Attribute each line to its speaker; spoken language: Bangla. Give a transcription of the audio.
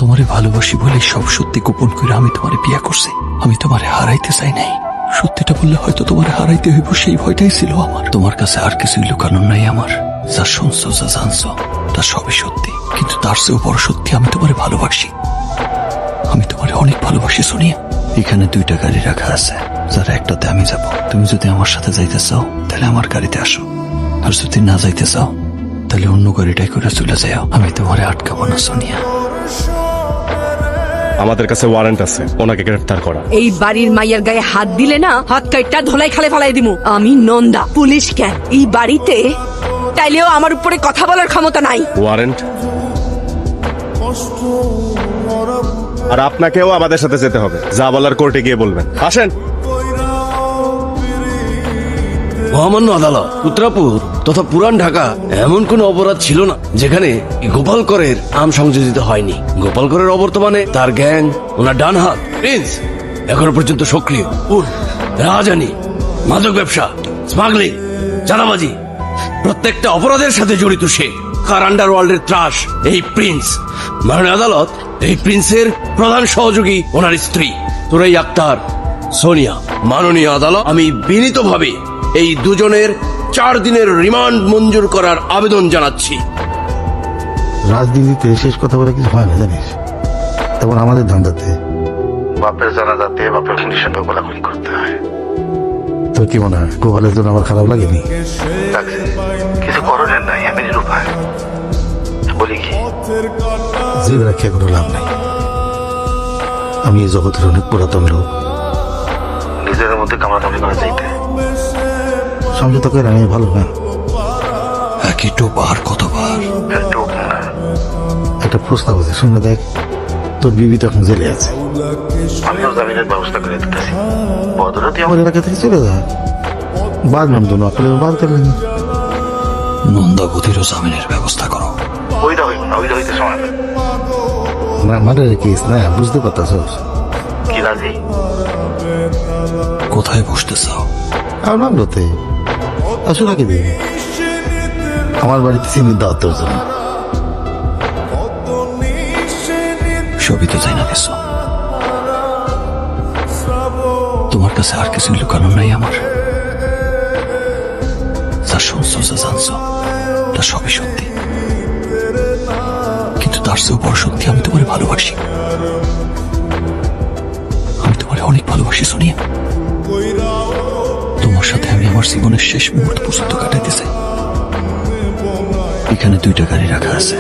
Speaker 1: তোমারে ভালোবাসি বলে সব সত্যি গোপন করে আমি তোমারে বিয়ে করছি। আমি তোমারে হারাইতে চাই নাই। সত্যিটা বললে হয়তো তোমারে হারাইতে হইব, সেই ভয়টাই ছিল আমার। তোমার কাছে আর কিছুই লুকানোর নাই আমার। যা শুনছো, যা জানছো, তা সবই সত্যি। কিন্তু তার চেয়েও বড় সত্যি, আমি তোমারে ভালোবাসি। আমি তোমারে অনেক ভালোবাসি সোনিয়া। এখানে 2টা গাড়ি রাখা আছে, যার একটাতে আমি যাব। তুমি যদি আমার সাথে যাইতে চাও তাহলে আমার গাড়িতে আসো, আর যদি না যাইতে চাও তাহলে অন্য গাড়িটাই করে চলে যাও। আমি তোমারে আটকাবো না সোনিয়া।
Speaker 2: আমাদের কাছে ওয়ারেন্ট আছে ওনাকে গ্রেফতার করা।
Speaker 3: এই বাড়ির মাইয়ার গায়ে হাত দিলে না, হাত কাইটা ধোলাই খালে ফালাই দিমু। আমি নন্দা, পুলিশ কেন এই বাড়িতে তাইলেও আমার উপরে কথা বলার ক্ষমতা নাই।
Speaker 2: ওয়ারেন্ট, আর আপনাকেও আমাদের সাথে যেতে হবে। যা বলার কোর্টে গিয়ে বলবেন। আসেন।
Speaker 4: মহামান্য আদালত, উত্তরাপুর তথা পুরান ঢাকা এমন কোন অপরাধ ছিল না যেখানে গোপালকরের নাম সংযোজিত হয়নি। গোপালকরের অবর্তমানে তার গ্যাং, ওনার ডান হাত প্রিন্স এখনো পর্যন্ত সক্রিয়। রাজানি, মাদক ব্যবসা, স্মাগলিং, চাঁদাবাজি, প্রত্যেকটা অপরাধের সাথে জড়িত সে। কার আন্ডারওয়ার্ল্ডের ত্রাস এই প্রিন্স। মাননীয় আদালত, এই প্রিন্সের প্রধান সহযোগী ওনার স্ত্রী তুরাই আক্তার, সোনিয়া। মাননীয় আদালত, আমি বিনীতভাবে এই দুজনের 4 দিনের রিমান্ড মঞ্জুর করার আবেদন জানাচ্ছি।
Speaker 5: রাজনীতিতে শেষ কথা বলে কিছু হয় না জানিস, তেমন আমাদের ধান্দাতে বাপের জানাজাতে বাপের খুনির সঙ্গে গোলাগুলি করতে হয়। তোর কি মনে হয় গোপালের জন্য আমার খারাপ লাগেনি? কিছু করণের নাই, আমি নিরুপায়। বলি কি, জীবন রক্ষা কোনো লাভ নাই। আমি এই জগতের অনেক পুরাতন লোক, নিজের মধ্যে কামড়াকামড়ি করা যাইতে সমঝোতা করে আমি ভালো না।
Speaker 1: একই টোপ আর কতবার?
Speaker 5: একটা প্রস্তাব আছে, শুনে দেখ। তোর বিবি তখন জেলে আছে, আমিও জামিনের ব্যবস্থা করে দিতেছি। বদরাতে আমার এলাকা থেকে চলে যায়, বাঁধলাম তো নকলের বাদ করলেন।
Speaker 1: নন্দাবতীরও জামিনের ব্যবস্থা করো।
Speaker 5: ওইটা হইব না, ওইটা হইতে সময় না। মানে কেস না, বুঝতে পারতাছ কি? রাজি?
Speaker 1: কোথায় বসতে চাও?
Speaker 5: আর মামলোতে আসুন আগে দিই। আমার বাড়িতে চিনির দাওয়াত তোর জন্য।
Speaker 1: সবই তো যাই না দিস। তোমার কাছে আর কিছু লুকানোর নাই আমার। যা শুনছো, যা জানছো, তা সবই সত্যি। কিন্তু তার চেয়েও বড় সত্যি, আমি তোমারে ভালোবাসি। আমি তোমারে অনেক ভালোবাসি সোনিয়া। তোমার সাথে আমি আমার জীবনের শেষ মুহূর্ত পর্যন্ত কাটাইতে চাই। এখানে 2টা গাড়ি রাখা আছে,